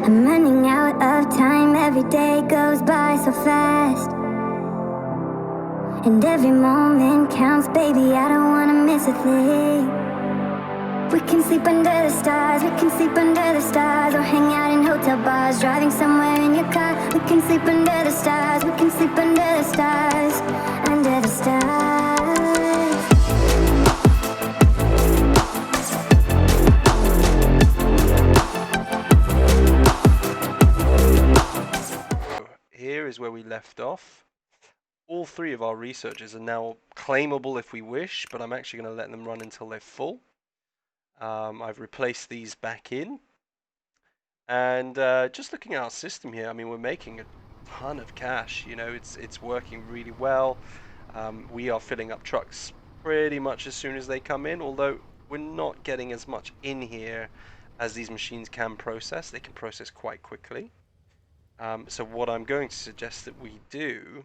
I'm running out of time, every day goes by so fast. And every moment counts, baby, I don't wanna miss a thing. We can sleep under the stars, we can sleep under the stars, or hang out in hotel bars, driving somewhere in your car. We can sleep under the stars, we can sleep under the stars, under the stars. Here is where we left off. All three of our researchers are now claimable if we wish, but I'm actually going to let them run until they're full. I've replaced these back in. And just looking at our system here, I mean, we're making a ton of cash. You know, it's working really well. We are filling up trucks pretty much as soon as they come in, although we're not getting as much in here as these machines can process. They can process quite quickly. So what I'm going to suggest that we do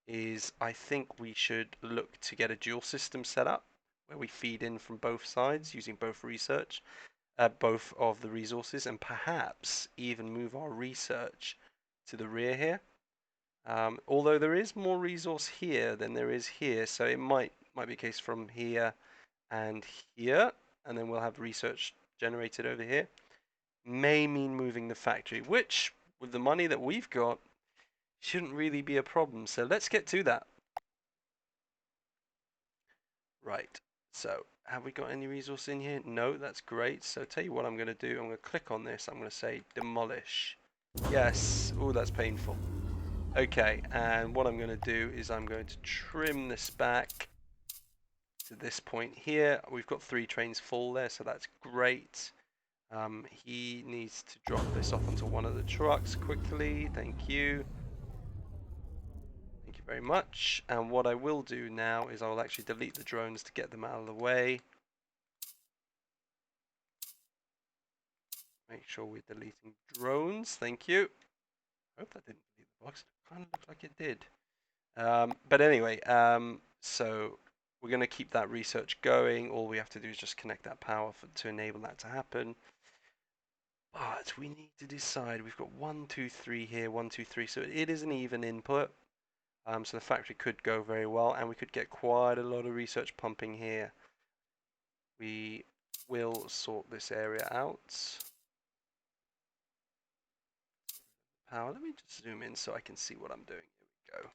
is I think we should look to get a dual system set up where we feed in from both sides using both both of the resources, and perhaps even move our research to the rear here. Although there is more resource here than there is here, so it might be a case from here and here, and then we'll have research generated over here. May mean moving the factory, which with the money that we've got shouldn't really be a problem. So let's get to that. Right, so have we got any resource in here? No, that's great. So tell you what I'm going to do. I'm going to click on this. I'm going to say demolish. Yes. Oh, that's painful. Okay, and what I'm going to do is I'm going to trim this back to this point here. We've got 3 trains full there, so that's great. He needs to drop this off onto one of the trucks quickly. Thank you. Thank you very much. And what I will do now is I will actually delete the drones to get them out of the way. Make sure we're deleting drones. Thank you. I hope that didn't delete the box. It kind of looked like it did. But anyway, so we're going to keep that research going. All we have to do is just connect that power to enable that to happen. But we need to decide. We've got 1, 2, 3 here, 1, 2, 3. So it is an even input. So the factory could go very well, and we could get quite a lot of research pumping here. We will sort this area out. Power. Let me just zoom in so I can see what I'm doing. Here we go.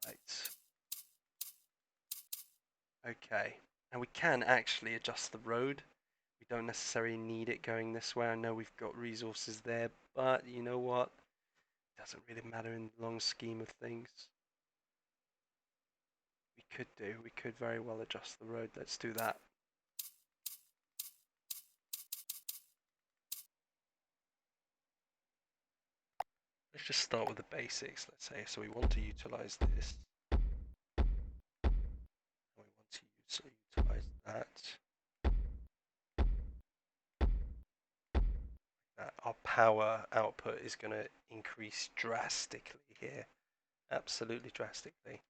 Right. Okay. And we can actually adjust the road. We don't necessarily need it going this way. I know we've got resources there, but you know what? It doesn't really matter in the long scheme of things. We could very well adjust the road. Let's do that. Let's just start with the basics, let's say. So we want to utilize this. We want to utilize that. Our power output is going to increase drastically here. Absolutely drastically.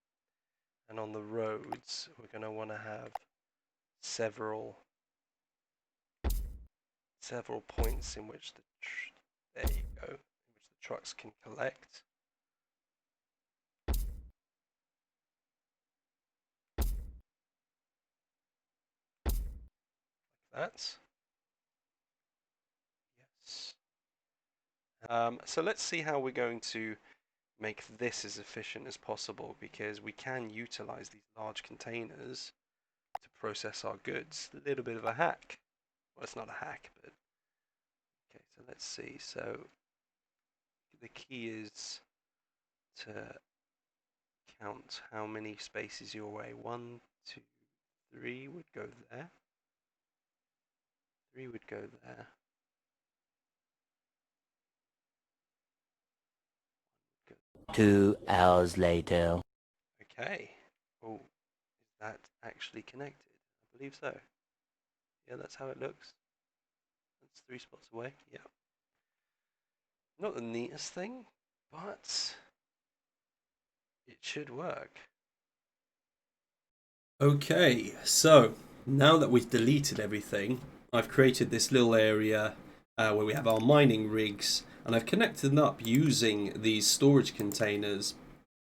And on the roads, we're going to want to have several points in which there you go, in which the trucks can collect. Like that. Yes. So let's see how we're going to make this as efficient as possible, because we can utilize these large containers to process our goods. A little bit of a hack. Well, it's not a hack, but okay, so let's see. So the key is to count how many spaces you're away. 1, 2, 3 would go there. 3 would go there. 2 hours later. Okay. Oh, is that actually connected? I believe so. Yeah, that's how it looks. That's 3 spots away. Yeah. Not the neatest thing, but it should work. Okay, so now that we've deleted everything, I've created this little area where we have our mining rigs, and I've connected them up using these storage containers.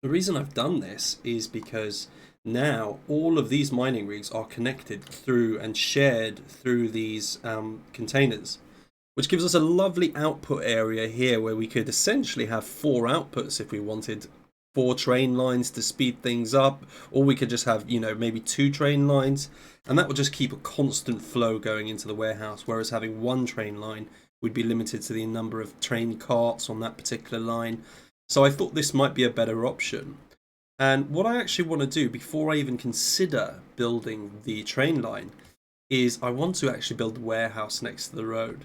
The reason I've done this is because now all of these mining rigs are connected through and shared through these containers, which gives us a lovely output area here where we could essentially have 4 outputs if we wanted, 4 train lines to speed things up, or we could just have, you know, maybe 2 train lines, and that will just keep a constant flow going into the warehouse, whereas having 1 train line would be limited to the number of train carts on that particular line. So I thought this might be a better option. And what I actually want to do before I even consider building the train line is I want to actually build a warehouse next to the road.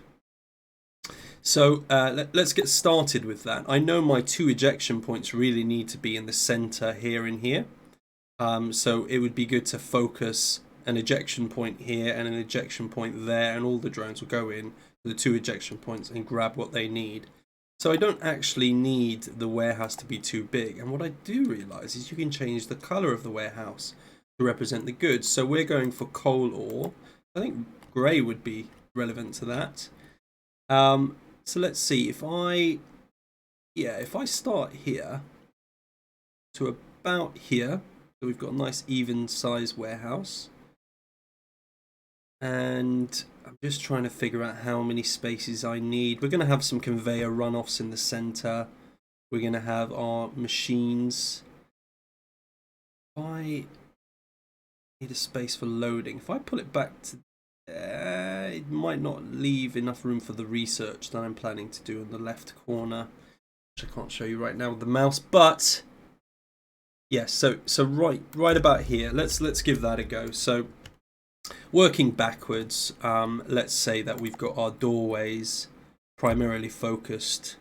So let's get started with that. I know my 2 ejection points really need to be in the center here and here. So it would be good to focus an ejection point here and an ejection point there, and all the drones will go in to the 2 ejection points and grab what they need. So I don't actually need the warehouse to be too big. And what I do realize is you can change the color of the warehouse to represent the goods. So we're going for coal ore. I think grey would be relevant to that. So let's see, if I start here to about here, so we've got a nice even size warehouse. And I'm just trying to figure out how many spaces I need. We're going to have some conveyor runoffs in the center. We're going to have our machines. I need a space for loading. If I pull it back to there, it might not leave enough room for the research that I'm planning to do in the left corner, which I can't show you right now with the mouse. But yes, so right about here. Let's give that a go. So working backwards, let's say that we've got our doorways primarily focused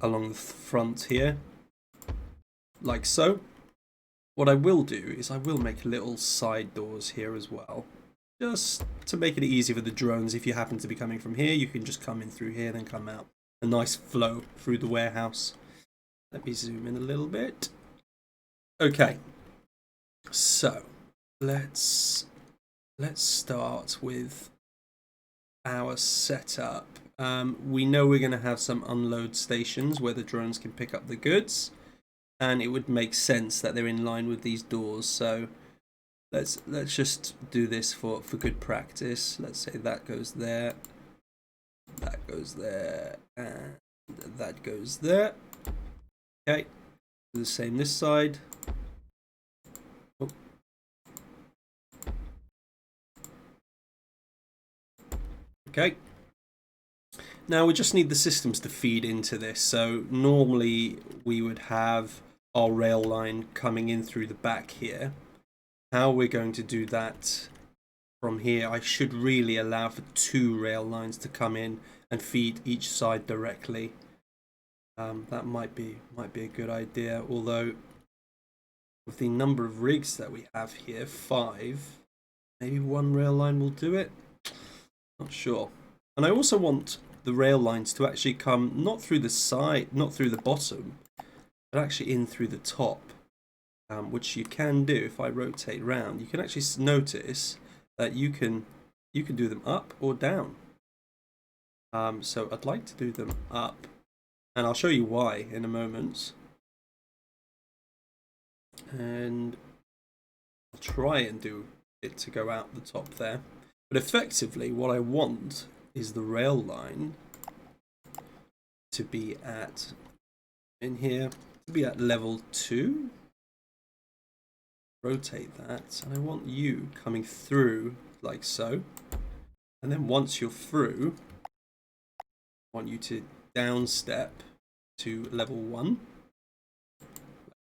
along the front here, like so. What I will do is I will make little side doors here as well, just to make it easy for the drones. If you happen to be coming from here, you can just come in through here, then come out. A nice flow through the warehouse. Let me zoom in a little bit. Okay, so let's start with our setup. We know we're going to have some unload stations where the drones can pick up the goods, and it would make sense that they're in line with these doors. So let's just do this for good practice. Let's say that goes there, that goes there, and that goes there. Okay, do the same this side. Oh. Okay. Now we just need the systems to feed into this. So normally we would have our rail line coming in through the back here. How we're going to do that from here, I should really allow for 2 rail lines to come in and feed each side directly. That might be a good idea, although with the number of rigs that we have here, 5, maybe 1 rail line will do it. Not sure. And I also want the rail lines to actually come not through the side, not through the bottom, but actually in through the top, which you can do. If I rotate round, you can actually notice that you can do them up or down. So I'd like to do them up, and I'll show you why in a moment. And I'll try and do it to go out the top there. But effectively, what I want is the rail line to be at, in here, to be at level 2. Rotate that, and I want you coming through like so. And then once you're through, I want you to down step to level 1. Like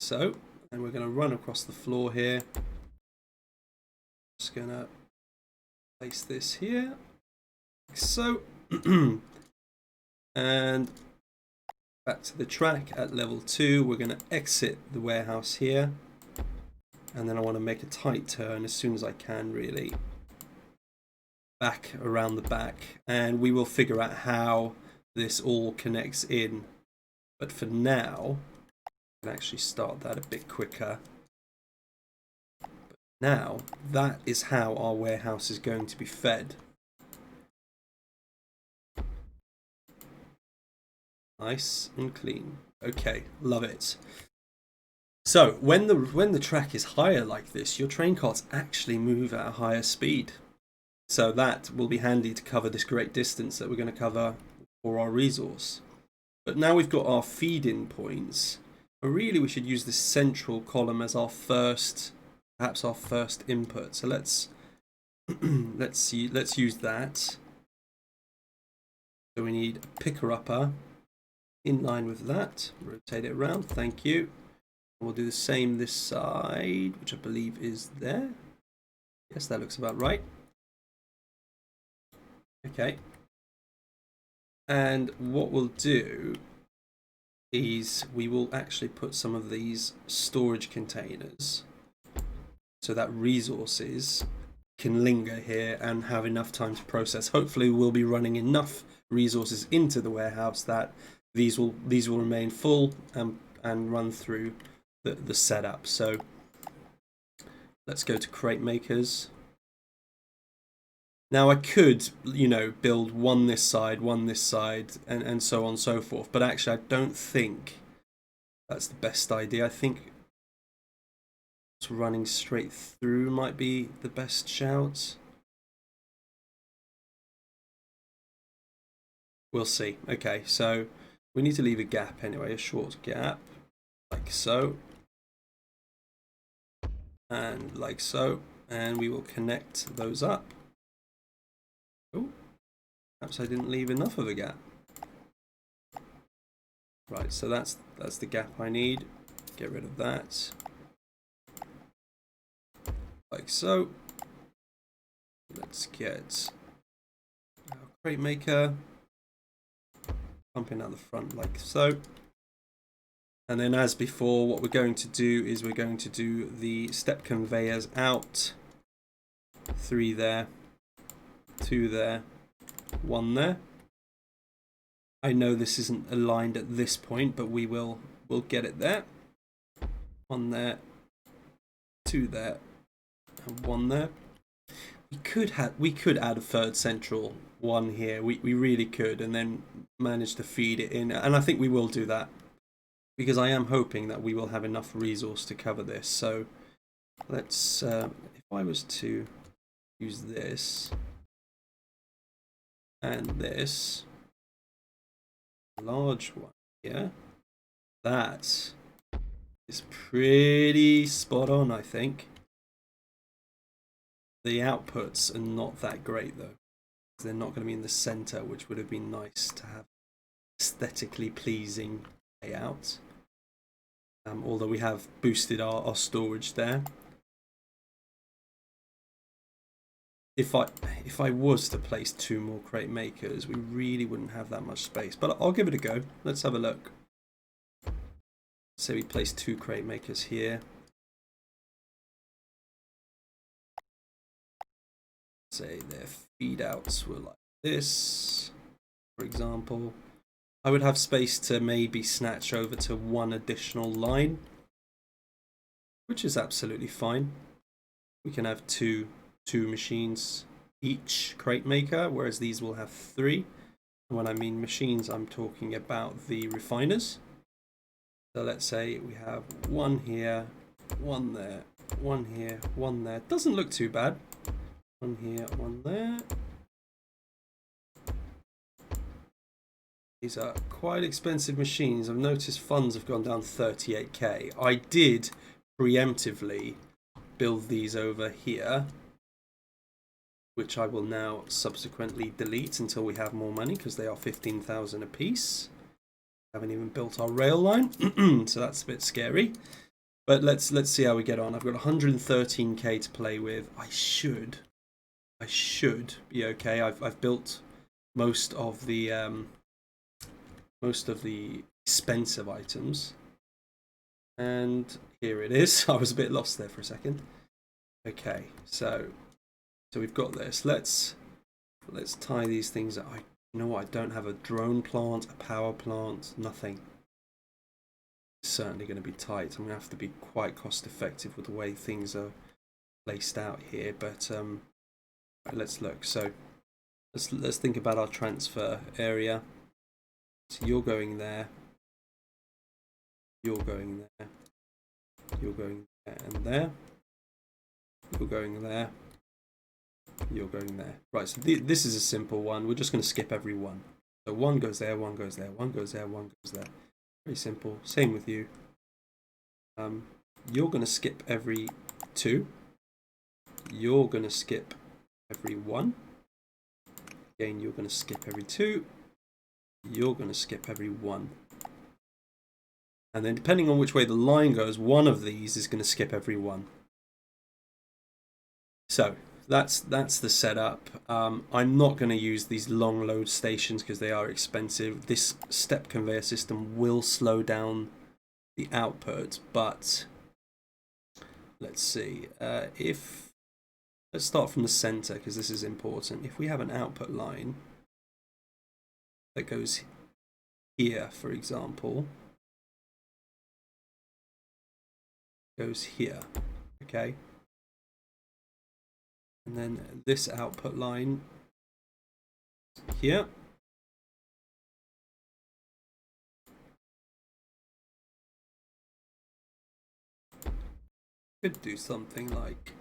so. And we're going to run across the floor here. Just going to place this here, like so. And back to the track at level 2. We're going to exit the warehouse here. And then I want to make a tight turn as soon as I can, really. Back around the back. And we will figure out how this all connects in. But for now, I can actually start that a bit quicker. But now, that is how our warehouse is going to be fed. Nice and clean. Okay, love it. So when the track is higher like this, your train carts actually move at a higher speed. So that will be handy to cover this great distance that we're going to cover for our resource. But now we've got our feed-in points. Really, we should use this central column as our first, perhaps our first input. So let's use that. So we need a picker-upper in line with that. Rotate it around. Thank you. We'll do the same this side, which I believe is there. Yes, that looks about right. Okay. And what we'll do is we will actually put some of these storage containers so that resources can linger here and have enough time to process. Hopefully we'll be running enough resources into the warehouse that these will remain full and run through the setup. So let's go to crate makers. Now I could, build one this side, and so on and so forth. But actually I don't think that's the best idea. I think running straight through might be the best shout. We'll see. Okay, so we need to leave a gap anyway, a short gap, like so. And like so. And we will connect those up. Oh, perhaps I didn't leave enough of a gap. Right, so that's the gap I need. Get rid of that. Like so. Let's get our crate maker. Pumping out the front like so. And then as before, what we're going to do is we're going to do the step conveyors out. 3 there. 2 there, 1 there. I know this isn't aligned at this point, but we'll get it there. 1 there, 2 there, and 1 there. We could add a third central one here. We really could, and then manage to feed it in. And I think we will do that because I am hoping that we will have enough resource to cover this. So let's if I was to use this. And this large one here, that is pretty spot on, I think. The outputs are not that great though. They're not going to be in the center, which would have been nice to have aesthetically pleasing layout. Although we have boosted our storage there. If I was to place 2 more crate makers, we really wouldn't have that much space. But I'll give it a go. Let's have a look. Say we place 2 crate makers here. Say their feed outs were like this, for example. I would have space to maybe snatch over to 1 additional line, which is absolutely fine. We can have two machines each crate maker, whereas these will have 3. And when I mean machines, I'm talking about the refiners. So let's say we have 1 here, 1 there, 1 here, 1 there. Doesn't look too bad. 1 here, 1 there. These are quite expensive machines. I've noticed funds have gone down 38k. I did preemptively build these over here, which I will now subsequently delete until we have more money, because they are 15,000 a piece. Haven't even built our rail line, so that's a bit scary. But let's see how we get on. I've got 113k to play with. I should be okay. I've built most of the expensive items, and here it is. I was a bit lost there for a second. Okay, so we've got this. Let's tie these things up. You know what? I don't have a drone plant, a power plant, nothing. It's certainly going to be tight. I'm going to have to be quite cost effective with the way things are placed out here. But let's look. So let's think about our transfer area. So you're going there. You're going there. You're going there and there. You're going there. You're going there. Right, so this is a simple one. We're just going to skip every one. So one goes there, one goes there, one goes there, one goes there. Very simple. Same with you. You're going to skip every 2. You're going to skip every 1. Again, you're going to skip every 2. You're going to skip every 1. And then depending on which way the line goes, one of these is going to skip every 1. So that's the setup. I'm not going to use these long load stations because they are expensive. This step conveyor system will slow down the output, but let's see. Let's start from the center because this is important. If we have an output line that goes here, for example, goes here, okay? And then this output line here. Could do something like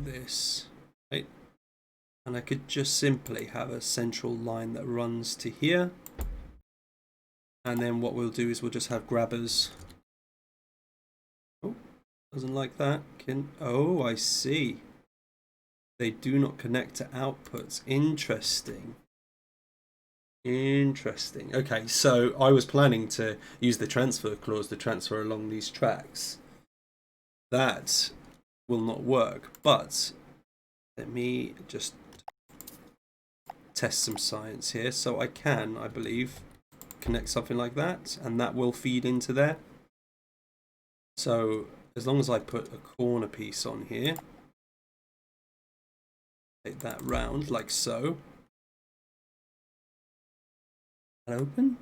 this, right? And I could just simply have a central line that runs to here. And then what we'll do is we'll just have grabbers. Oh, doesn't like that. Oh, I see. They do not connect to outputs. Interesting. Interesting. Okay, so I was planning to use the transfer clause to transfer along these tracks. That will not work, but let me just test some science here. So I can, I believe, connect something like that, and that will feed into there. So as long as I put a corner piece on here, take that round like so, and open.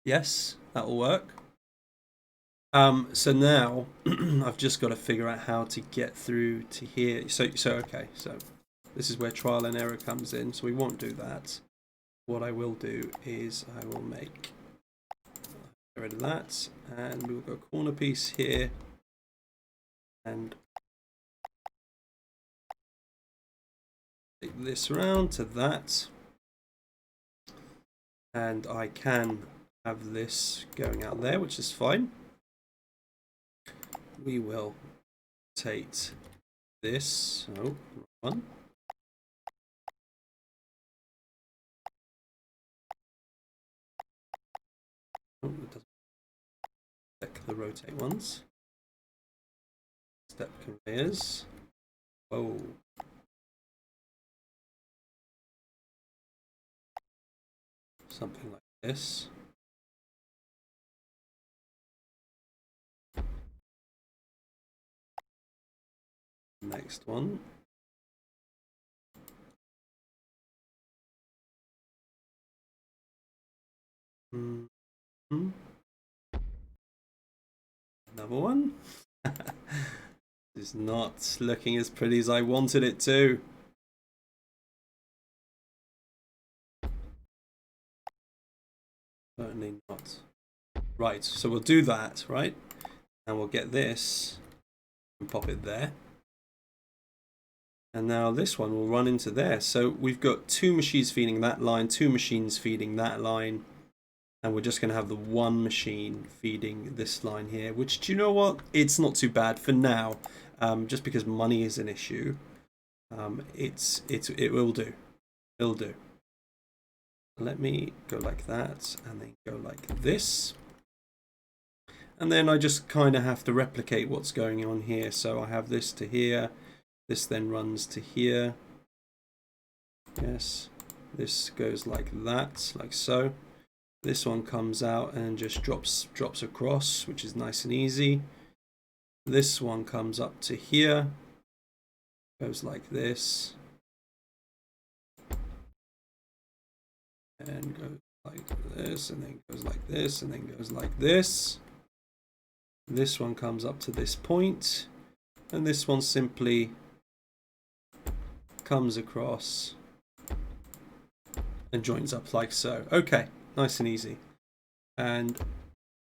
Yes, that will work. So now I've just got to figure out how to get through to here. So okay, so this is where trial and error comes in. So we won't do that. What I will do is I will get rid of that, and we'll go corner piece here, and take this round to that, and I can have this going out there, which is fine. We will take this. Oh, wrong one. Oh, it doesn't check the rotate ones. Step conveyors. Whoa. Something like this. Next one. Another one. It's not looking as pretty as I wanted it to. Certainly not. Right, so we'll do that, right? And we'll get this and pop it there. And now this one will run into there. So we've got 2 machines feeding that line, 2 machines feeding that line. And we're just going to have the 1 machine feeding this line here, which, do you know what? It's not too bad for now, just because money is an issue. It will do. It'll do. Let me go like that, and then go like this. And then I just kind of have to replicate what's going on here. So I have this to here. This then runs to here. Yes. This goes like that, like so. This one comes out and just drops across, which is nice and easy. This one comes up to here, goes like this, and goes like this, and then goes like this, and then goes like this. This one comes up to this point, and this one simply comes across and joins up like so. Okay, nice and easy. And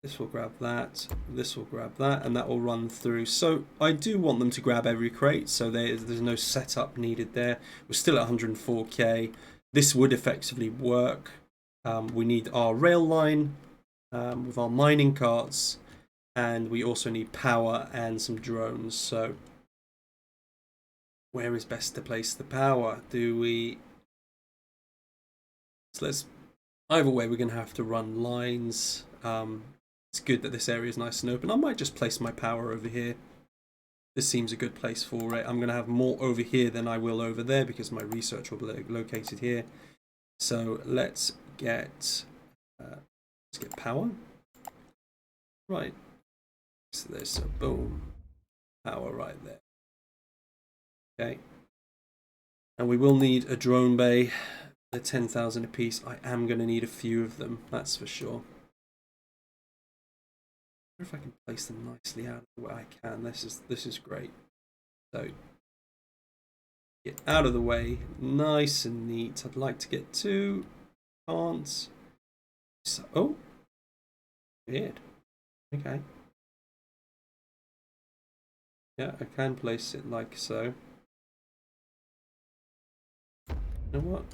this will grab that, this will grab that, and that will run through. So I do want them to grab every crate, so there's no setup needed there. We're still at 104k. This would effectively work. We need our rail line with our mining carts, and we also need power and some drones. So where is best to place the power? Do we... So let's... Either way, we're going to have to run lines. It's good that this area is nice and open. I might just place my power over here. This seems a good place for it. I'm going to have more over here than I will over there because my research will be located here. So let's get power. Right. So there's a boom. Power right there. Okay. And we will need a drone bay. They're 10,000 a piece. I am going to need a few of them, that's for sure. I wonder if I can place them nicely out of the way. I can. This is great. So get out of the way, nice and neat. I'd like to get two. Can't. So, oh, weird. Okay. Yeah, I can place it like so. You know what?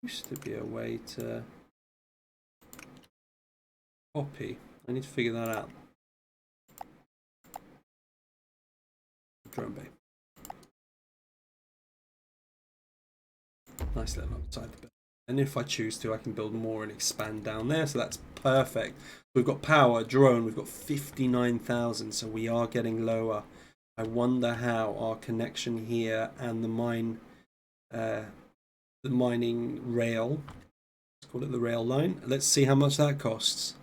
Used to be a way to copy. I need to figure that out. Drone bay. Nice little outside the bit. And if I choose to, I can build more and expand down there. So that's perfect. We've got power, drone. We've got 59,000. So we are getting lower. I wonder how our connection here and the mining rail. Let's call it the rail line. Let's see how much that costs.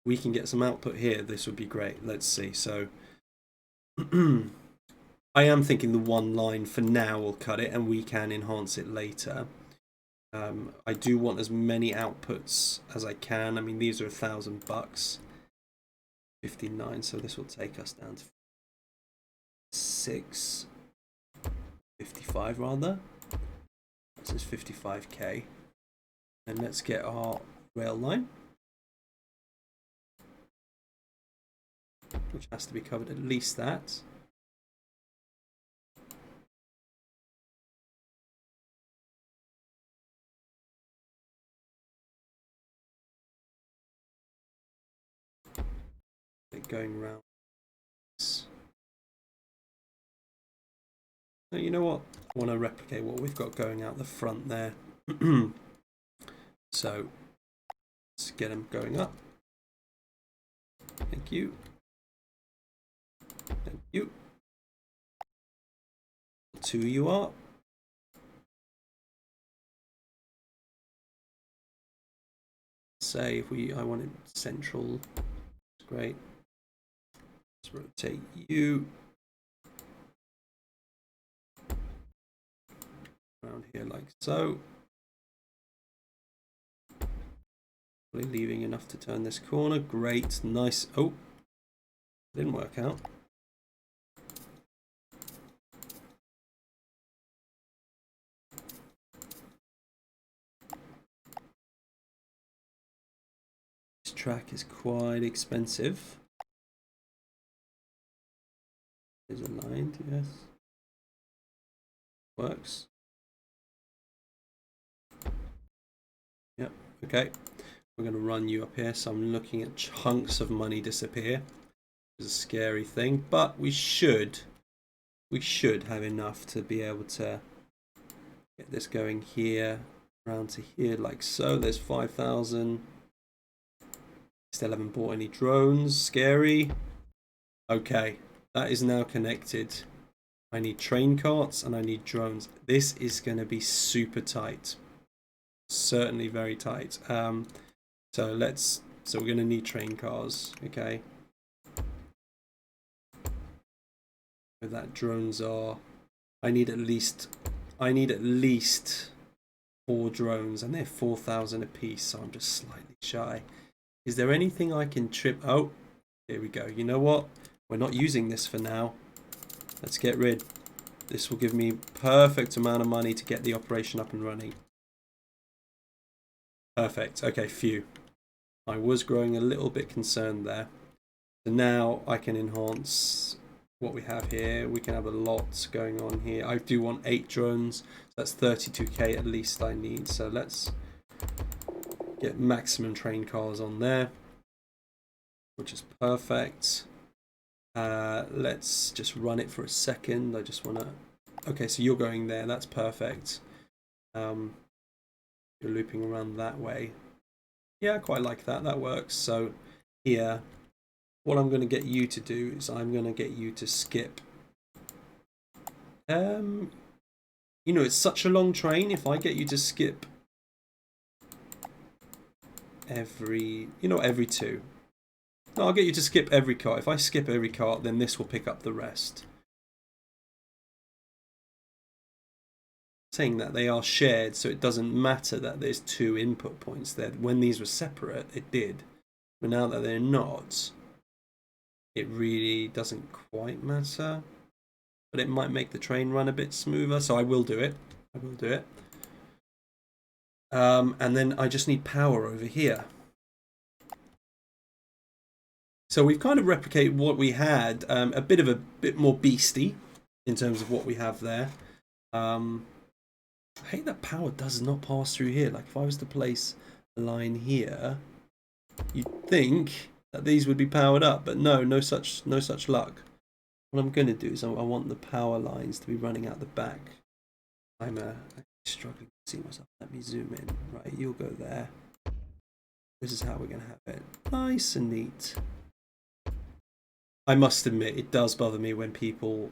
We can get some output here. This would be great. Let's see. So I am thinking the one line for now will cut it, and we can enhance it later. I do want as many outputs as I can. I mean, these are $1,000. 59, so this will take us down to 55 rather. This is 55k. And let's get our rail line, which has to be covered at least that. Going round. Now, you know what? I want to replicate what we've got going out the front there. So let's get them going up. Thank you. Thank you. 2 you are. Say if I want it central. That's great. Let's rotate you around here like so. Probably leaving enough to turn this corner. Great, nice. Oh, didn't work out. This track is quite expensive. Is aligned, yes. Works. Yep, okay. We're going to run you up here, so I'm looking at chunks of money disappear. It's a scary thing, but we should have enough to be able to get this going here, around to here like so. There's 5,000. Still haven't bought any drones. Scary. Okay. That is now connected. I need train carts and I need drones. This is going to be super tight. Certainly very tight. So we're going to need train cars. Okay. Where that drones are. I need at least 4 drones, and they're 4,000 a piece. So I'm just slightly shy. Is there anything I can trip? Oh, here we go. You know what? We're not using this for now. Let's get rid. This will give me perfect amount of money to get the operation up and running. Perfect. Okay, phew. I was growing a little bit concerned there. So now I can enhance what we have here. We can have a lot going on here. I do want 8 drones. So that's 32k at least I need. So let's get maximum train cars on there, which is perfect. Let's just run it for a second. I just want to... Okay, so you're going there. That's perfect. You're looping around that way. Yeah, I quite like that. That works. So here, what I'm going to get you to do is I'm going to get you to skip. You know, it's such a long train. If I get you to skip every 2. No, I'll get you to skip every cart. If I skip every cart, then this will pick up the rest. Saying that they are shared, so it doesn't matter that there's 2 input points there. When these were separate, it did. But now that they're not, it really doesn't quite matter. But it might make the train run a bit smoother, so I will do it. I will do it. And then I just need power over here. So we've kind of replicated what we had, a bit more beastie in terms of what we have there. I hate that power does not pass through here. Like if I was to place a line here, you'd think that these would be powered up, but no such luck. What I'm going to do is I want the power lines to be running out the back. I'm struggling to see myself. Let me zoom in. Right, you'll go there. This is how we're going to have it. Nice and neat. I must admit, it does bother me when people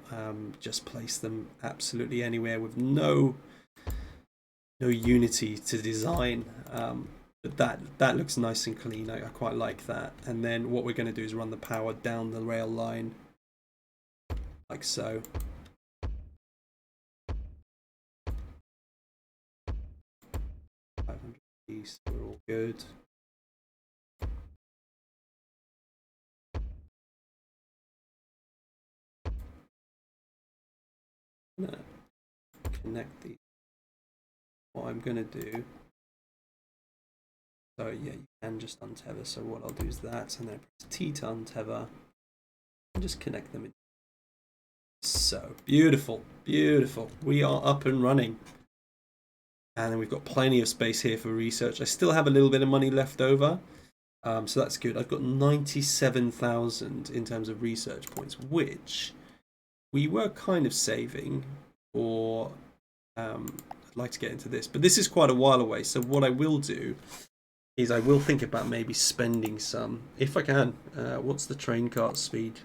just place them absolutely anywhere with no unity to design. But that looks nice and clean. I quite like that. And then what we're going to do is run the power down the rail line, like so. We're all good. Connect these. What I'm going to do, so yeah, you can just untether. So what I'll do is that, and then press T to untether, and just connect them in. So beautiful, beautiful. We are up and running. And then we've got plenty of space here for research. I still have a little bit of money left over. So that's good. I've got 97,000 in terms of research points, which we were kind of saving for... I'd like to get into this, but this is quite a while away. So what I will do is I will think about maybe spending some, if I can. What's the train cart speed?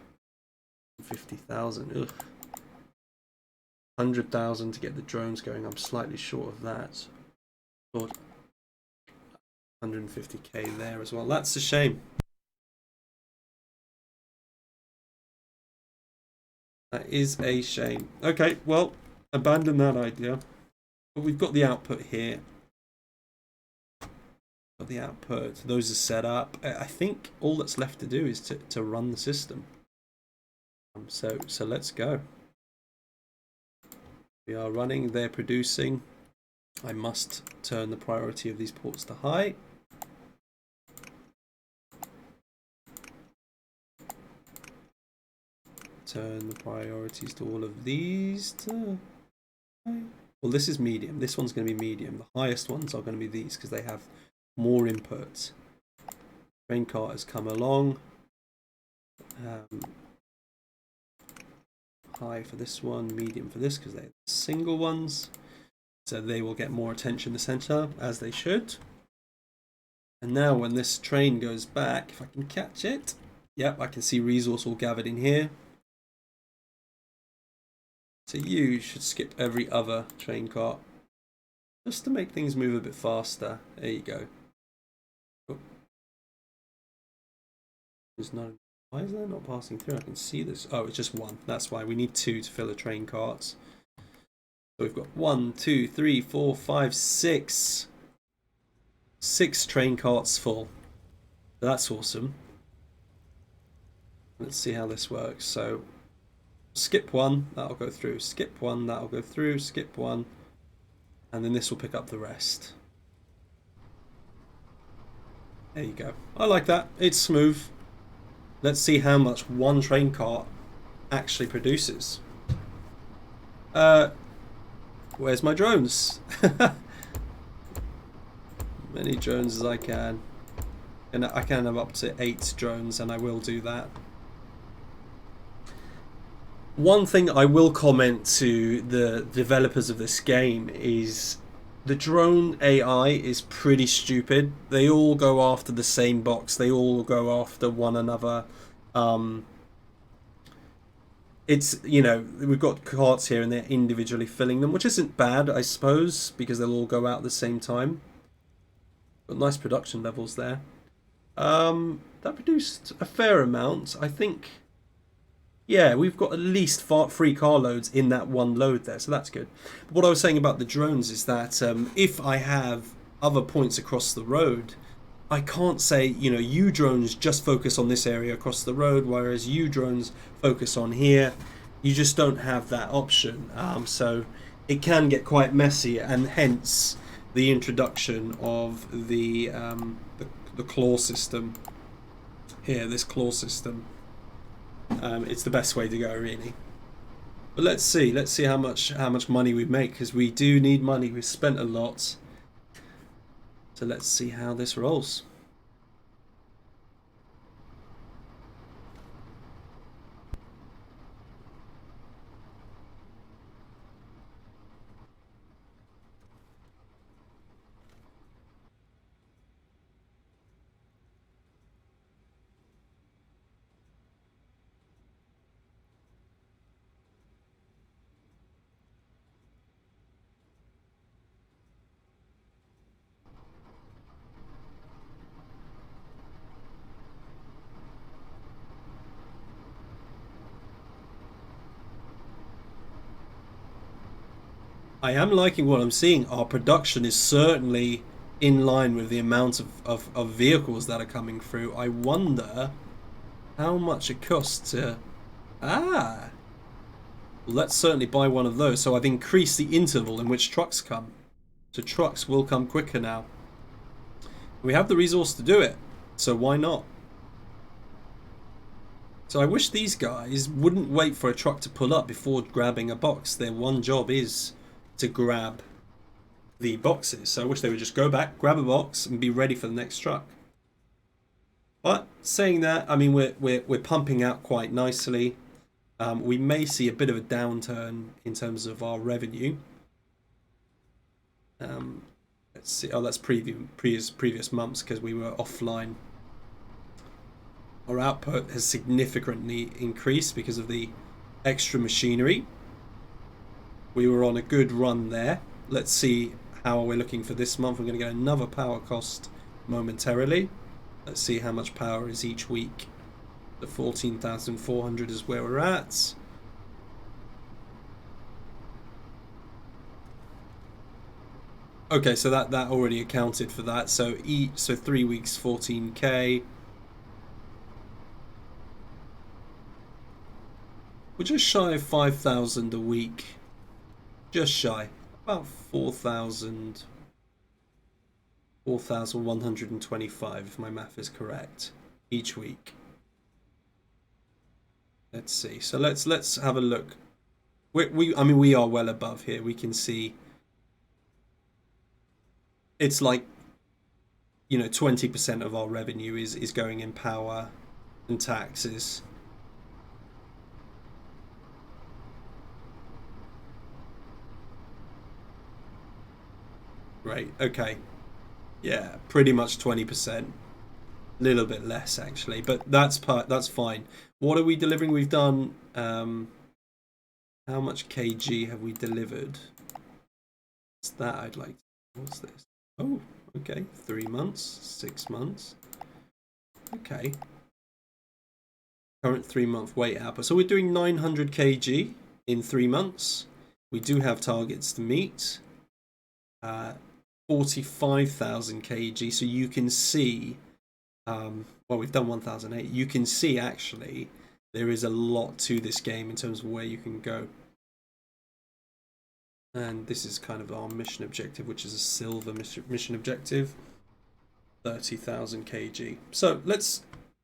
50,000. 100,000 to get the drones going. I'm slightly short of that. But 150k there as well. That's a shame. That is a shame. Okay, well, abandon that idea. But we've got the output here. Got the output. Those are set up. I think all that's left to do is to run the system. So let's go. We are running. They're producing. I must turn the priority of these ports to high. Turn the priorities to all of these to high. Well, this is medium. This one's going to be medium. The highest ones are going to be these because they have more inputs. Train cart has come along. High for this one, medium for this because they're single ones. So they will get more attention in the center, as they should. And now when this train goes back, if I can catch it, yep, I can see resource all gathered in here. So you should skip every other train cart just to make things move a bit faster. There you go. Oh. There's no... Why is that not passing through? I can see this. Oh, it's just one. That's why we need 2 to fill a train carts. So we've got 1, 2, 3, 4, 5, 6. 6 train carts full. That's awesome. Let's see how this works. So skip one, that'll go through, skip one, that'll go through, skip one, and then this will pick up the rest. There you go. I like that. It's smooth. Let's see how much one train cart actually produces. Where's my drones? Many drones as I can. And I can have up to 8 drones, and I will do that. One thing I will comment to the developers of this game is the drone AI is pretty stupid. They all go after the same box. They all go after one another. It's, you know, we've got carts here and they're individually filling them, which isn't bad, I suppose, because they'll all go out at the same time. Got nice production levels there. That produced a fair amount, I think. Yeah, we've got at least 3 carloads in that one load there, so that's good. But what I was saying about the drones is that if I have other points across the road, I can't say, you know, you drones just focus on this area across the road, whereas you drones focus on here. You just don't have that option. So it can get quite messy, and hence the introduction of the claw system here, this claw system. It's the best way to go, really. But let's see how much money we make, because we do need money. We've spent a lot. So let's see how this rolls. I am liking what I'm seeing. Our production is certainly in line with the amount of vehicles that are coming through. I wonder how much it costs to... Well, let's certainly buy one of those. So I've increased the interval in which trucks come. So trucks will come quicker now. We have the resource to do it, so why not? So I wish these guys wouldn't wait for a truck to pull up before grabbing a box. Their one job is to grab the boxes. So I wish they would just go back, grab a box, and be ready for the next truck. But saying that, I mean, we're pumping out quite nicely. We may see a bit of a downturn in terms of our revenue. Let's see. Oh, that's previous months, because we were offline. Our output has significantly increased because of the extra machinery. We were on a good run there. Let's see how we're looking for this month. We're going to get another power cost momentarily. Let's see how much power is each week. The 14,400 is where we're at. Okay, so that already accounted for that. So 3 weeks, 14k. We're just shy of 5,000 a week. Just shy. About 4,125 if my math is correct each week. Let's see. So let's have a look. I mean, we are well above here. We can see it's like, you know, 20% of our revenue is going in power and taxes. Right, okay. Yeah, pretty much 20%. A little bit less, actually, but that's fine. What are we delivering? We've done... how much kg have we delivered? What's that I'd like to... What's this? Oh, okay. 3 months, 6 months. Okay. Current 3-month weight output. So we're doing 900 kg in 3 months. We do have targets to meet. 45,000 kg, so you can see, well, we've done 1,008. You can see actually there is a lot to this game in terms of where you can go. And this is kind of our mission objective, which is a silver mission objective. 30,000 kg. So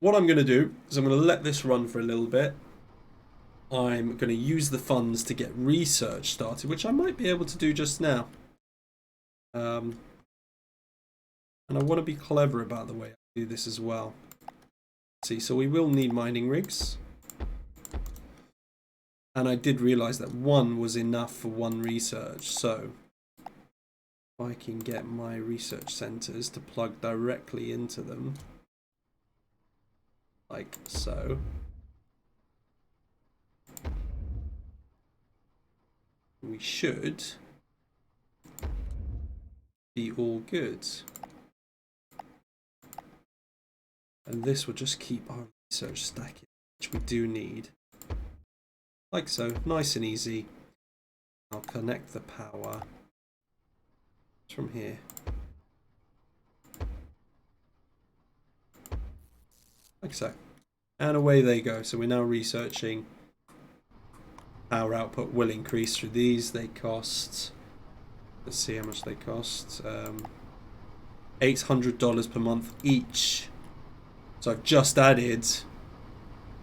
what I'm going to do is I'm going to let this run for a little bit. I'm going to use the funds to get research started, which I might be able to do just now. And I want to be clever about the way I do this as well. See, so we will need mining rigs. And I did realize that one was enough for one research. So if I can get my research centers to plug directly into them, like so. We should be all good. And this will just keep our research stacking, which we do need. Like so, nice and easy. I'll connect the power from here. Like so. And away they go. So we're now researching. Power output will increase through these. They cost, let's see how much they cost. $800 per month each. So I've just added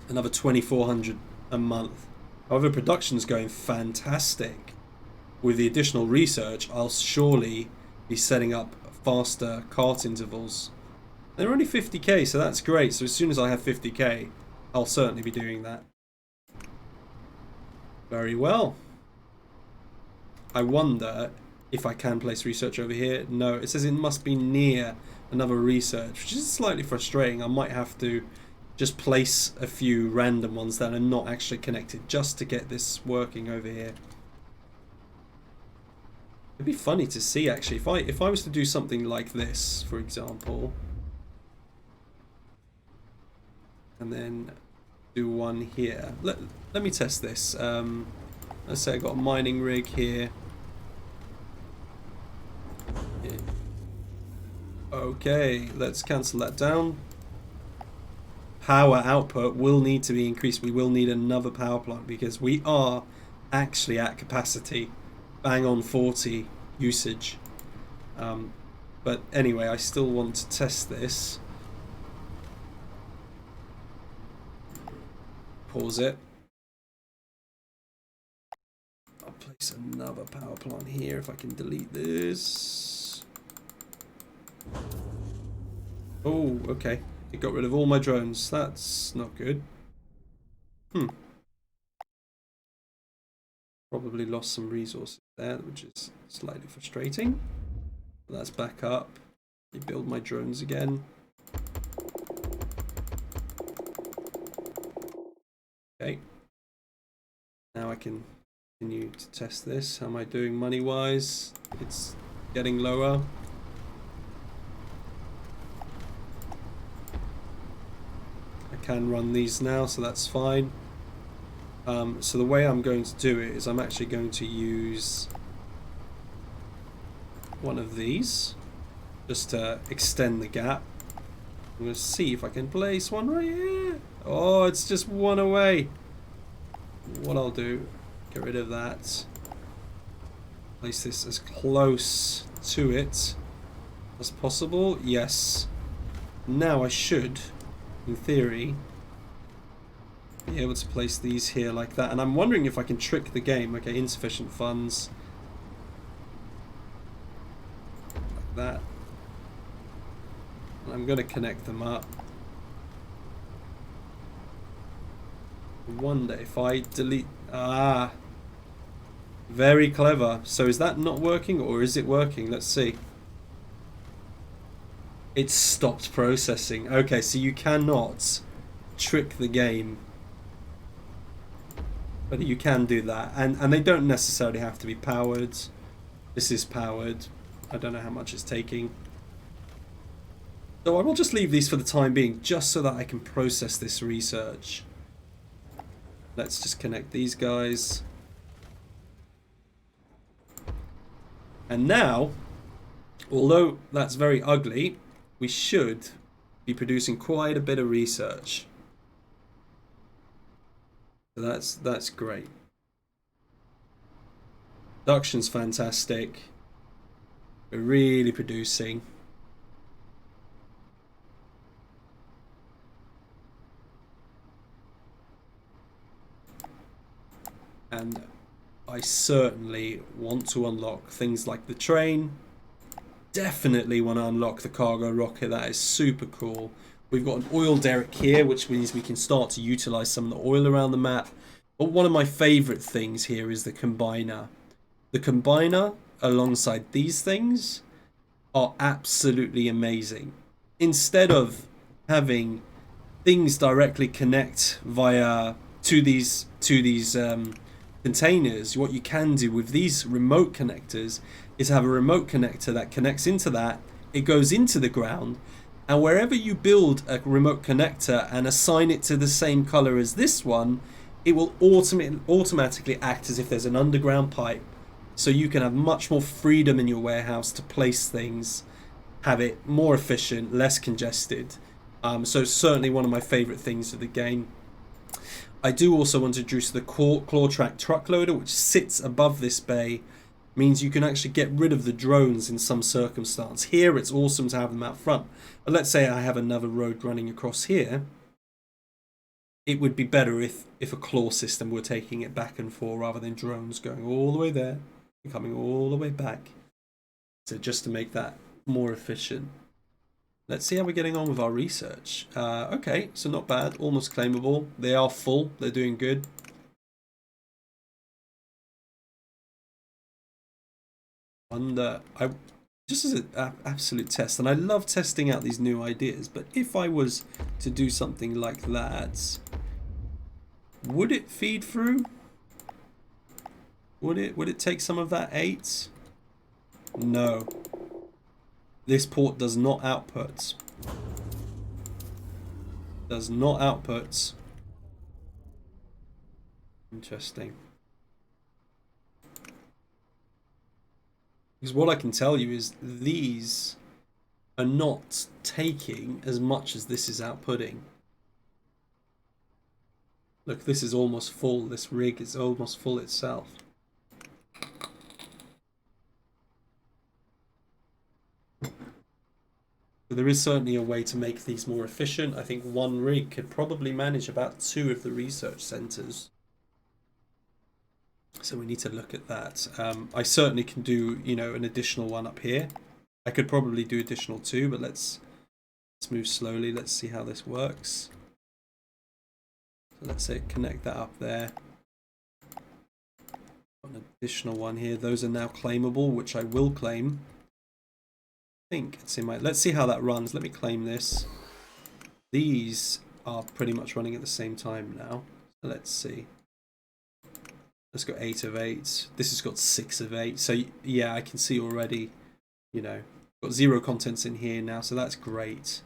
another $2,400 a month. However, production's going fantastic. With the additional research, I'll surely be setting up faster cart intervals. They're only 50k, so that's great. So as soon as I have 50k, I'll certainly be doing that. Very well. I wonder if I can place research over here. No, it says it must be near another research, which is slightly frustrating. I might have to just place a few random ones that are not actually connected just to get this working over here. It'd be funny to see actually if I was to do something like this, for example, and then do one here. Let me test this. Let's say I got a mining rig here. Okay, let's cancel that down. Power output will need to be increased. We will need another power plant because we are actually at capacity. Bang on 40 usage. But anyway, I still want to test this. Pause it. I'll place another power plant here if I can delete this. Oh, okay. It got rid of all my drones. That's not good. Probably lost some resources there, which is slightly frustrating. That's back up. Rebuild my drones again. Okay. Now I can continue to test this. How am I doing money-wise? It's getting lower. Can run these now, so that's fine. So the way I'm going to do it is I'm actually going to use one of these just to extend the gap. I'm going to see if I can place one right here. Oh, it's just one away. What I'll do, get rid of that. Place this as close to it as possible. Yes. Now I should, in theory, be able to place these here like that. And I'm wondering if I can trick the game. Okay, insufficient funds. Like that. And I'm going to connect them up. I wonder if I delete... Ah! Very clever. So is that not working or is it working? Let's see. It stopped processing. Okay, so you cannot trick the game. But you can do that. And they don't necessarily have to be powered. This is powered. I don't know how much it's taking. So I will just leave these for the time being, just so that I can process this research. Let's just connect these guys. And now, although that's very ugly, we should be producing quite a bit of research. So that's great. Production's fantastic. We're really producing. And I certainly want to unlock things like the train. Definitely want to unlock the cargo rocket. That is super cool. We've got an oil derrick here, which means we can start to utilize some of the oil around the map. But one of my favorite things here is the combiner. The combiner alongside these things are absolutely amazing. Instead of having things directly connect via to these containers, what you can do with these remote connectors is have a remote connector that connects into that. It goes into the ground, and wherever you build a remote connector and assign it to the same color as this one, it will automatically act as if there's an underground pipe, so you can have much more freedom in your warehouse to place things, have it more efficient, less congested. So certainly one of my favorite things of the game. I do also want to introduce the claw track truck loader, which sits above this bay. Means you can actually get rid of the drones in some circumstance. Here it's awesome to have them out front, but let's say I have another road running across here. It would be better if a claw system were taking it back and forth rather than drones going all the way there and coming all the way back. So just to make that more efficient. Let's see how we're getting on with our research. Okay, so not bad, almost claimable. They are full, they're doing good. Just as an absolute test, and I love testing out these new ideas, but if I was to do something like that, would it feed through? Would it take some of that iTz? No. This port does not output. Does not output. Interesting. Because what I can tell you is these are not taking as much as this is outputting. Look, this is almost full. This rig is almost full itself. So there is certainly a way to make these more efficient. I think one rig could probably manage about 2 of the research centers. So we need to look at that. I certainly can do, you know, an additional one up here. I could probably do additional 2, but let's move slowly. Let's see how this works. So let's say connect that up there. Got an additional one here. Those are now claimable, which I will claim. I think it's in my... Let's see how that runs. Let me claim this. These are pretty much running at the same time now. So let's see. That's got 8 of 8. This has got 6 of 8. So yeah, I can see already, you know, got 0 contents in here now, so that's great.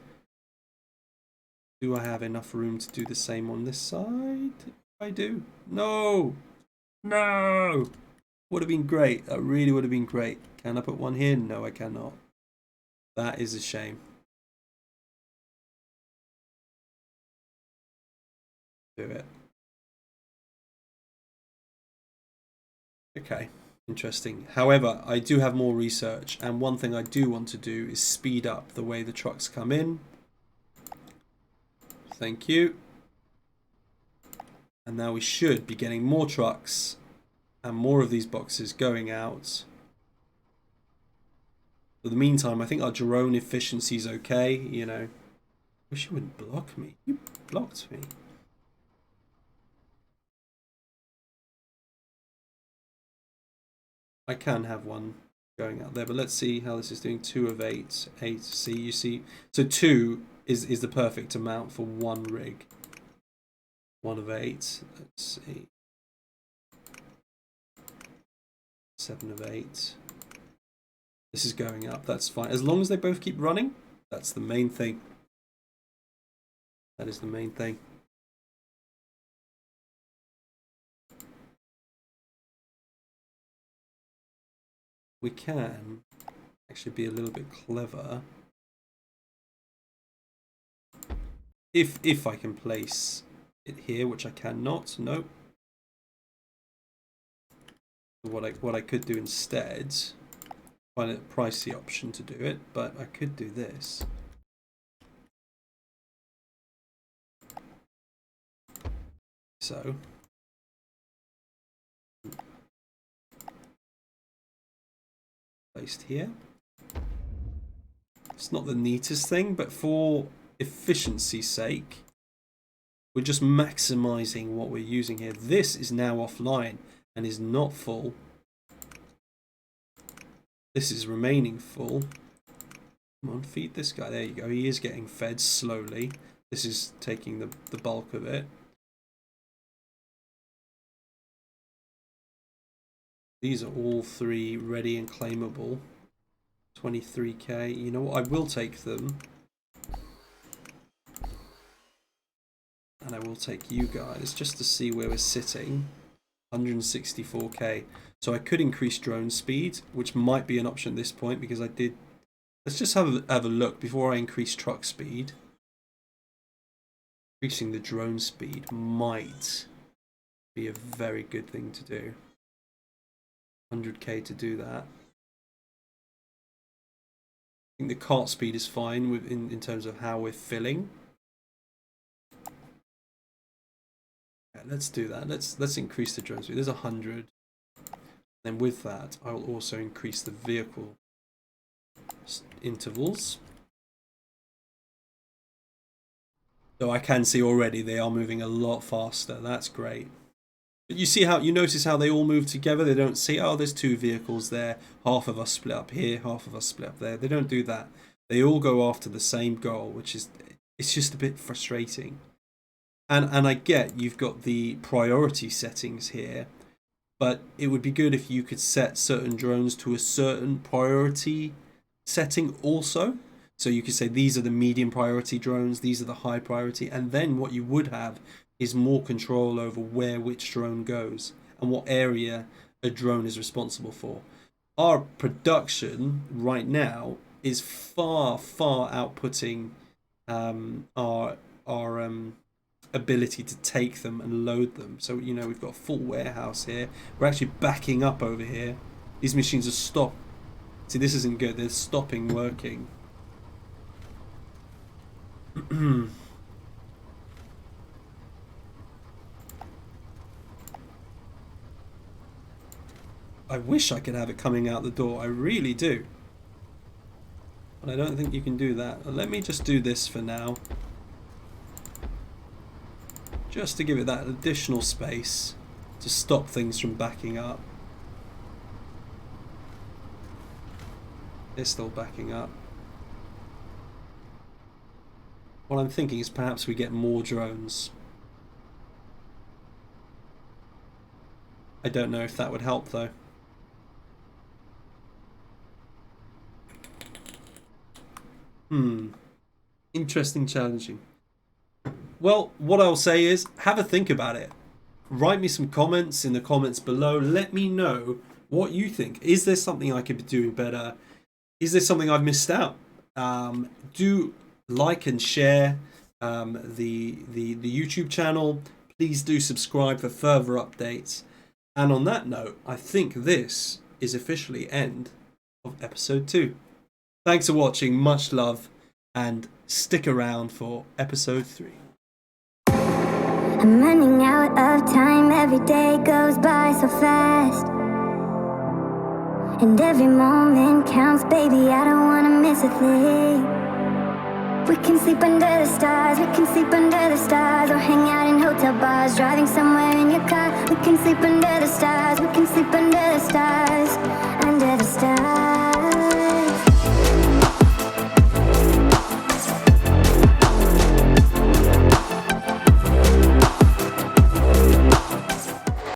Do I have enough room to do the same on this side? I do. No! No! Would have been great. That really would have been great. Can I put one here? No, I cannot. That is a shame. Do it. Okay, interesting. However, I do have more research, and one thing I do want to do is speed up the way the trucks come in. Thank you. And now we should be getting more trucks and more of these boxes going out. For the meantime, I think our drone efficiency is okay, you know. Wish you wouldn't block me. You blocked me. I can have one going out there, but let's see how this is doing. 2 of 8. 8, see, you see. So 2 is the perfect amount for one rig. 1 of 8. Let's see. 7 of 8. This is going up, that's fine. As long as they both keep running, that's the main thing. That is the main thing. We can actually be a little bit clever. If I can place it here, which I cannot. Nope. What I could do instead, find a pricey option to do it, but I could do this. So placed here. It's not the neatest thing, but for efficiency's sake, we're just maximizing what we're using here. This is now offline and is not full. This is remaining full. Come on, feed this guy. There you go. He is getting fed slowly. This is taking the bulk of it. These are all 3 ready and claimable. 23k. You know what? I will take them. And I will take you guys just to see where we're sitting. 164k. So I could increase drone speed, which might be an option at this point because I did. Let's just have a look before I increase truck speed. Increasing the drone speed might be a very good thing to do. 100k to do that. I think the cart speed is fine in terms of how we're filling. Yeah, let's do that. Let's increase the drone speed. There's 100. Then with that, I will also increase the vehicle intervals. So I can see already they are moving a lot faster. That's great. But you see how you notice how they all move together. They don't see, oh, there's 2 vehicles there. Half of us split up here. Half of us split up there. They don't do that. They all go after the same goal, which is it's just a bit frustrating. And I get you've got the priority settings here, but it would be good if you could set certain drones to a certain priority setting also. So you could say these are the medium priority drones, these are the high priority, and then what you would have is more control over where which drone goes and what area a drone is responsible for. Our production right now is far outputting our ability to take them and load them. So, you know, we've got a full warehouse here. We're actually backing up over here. These machines are stopped. See, this isn't good. They're stopping working. I wish I could have it coming out the door. I really do. But I don't think you can do that. Let me just do this for now. Just to give it that additional space to stop things from backing up. They're still backing up. What I'm thinking is perhaps we get more drones. I don't know if that would help though. Interesting, challenging. Well, what I'll say is, have a think about it. Write me some comments in the comments below. Let me know what you think. Is there something I could be doing better? Is there something I've missed out? Do like and share the YouTube channel. Please do subscribe for further updates. And on that note, I think this is officially end of episode 2. Thanks for watching, much love, and stick around for episode 3. I'm running out of time, every day goes by so fast. And every moment counts, baby, I don't wanna miss a thing. We can sleep under the stars, we can sleep under the stars, or hang out in hotel bars, driving somewhere in your car. We can sleep under the stars.